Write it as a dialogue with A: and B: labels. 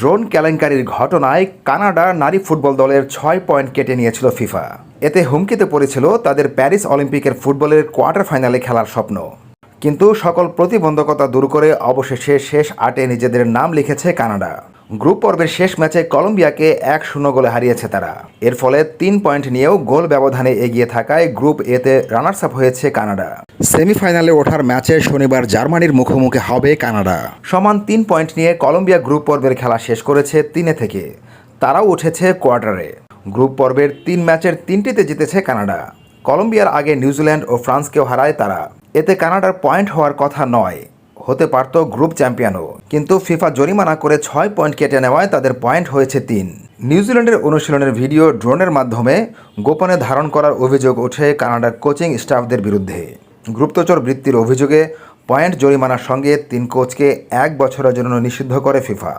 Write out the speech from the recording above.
A: Drone কেলেঙ্কারির ঘটনায় Canada নারী ফুটবল দলের 6 পয়েন্ট কেটে নিয়েছিল ফিফা। এতে হুমকিতে পড়েছিল তাদের প্যারিস অলিম্পিকের ফুটবলের কোয়ার্টার ফাইনালে খেলার স্বপ্ন। কিন্তু সকল প্রতিবন্ধকতা দূর করে অবশেষে শেষ 8-এ নিজেদের নাম লিখেছে কানাডা। গ্রুপ পর্বের শেষ ম্যাচে কলম্বিয়াকে 1-0 গোলে হারিয়েছে তারা। এর ফলে 3 পয়েন্ট নিয়েও গোল ব্যবধানে এগিয়ে থাকায় গ্রুপ এতে রানার্স আপ হয়েছে কানাডা। সেমিফাইনালে ওঠার ম্যাচে শনিবার জার্মানির মুখোমুখি হবে কানাডা। সমান 3 পয়েন্ট নিয়ে কলম্বিয়া গ্রুপ পর্বের খেলা শেষ করেছে 3-এ থেকে। তারাও উঠেছে কোয়ার্টারে। গ্রুপ পর্বের 3 ম্যাচের 3টিতে জিতেছে কানাডা। কলম্বিয়ার আগে নিউজিল্যান্ড ও ফ্রান্সকেও হারায় তারা। এতে কানাডার পয়েন্ট হওয়ার কথা নয়, হতে পারত গ্রুপ চ্যাম্পিয়নও, কিন্তু ফিফা জরিমানা করে 6 পয়েন্ট কেটে নেওয়ায় তাদের পয়েন্ট হয়েছে 3। নিউজিল্যান্ডের অনুশীলনের ভিডিও ড্রোনের মাধ্যমে গোপনে ধারণ করার অভিযোগ ওঠে কানাডার কোচিং স্টাফদের বিরুদ্ধে। গুপ্তচর বৃত্তির অভিযোগে পয়েন্ট জরিমানার সঙ্গে 3 কোচকে 1 বছরের জন্য নিষিদ্ধ করে ফিফা।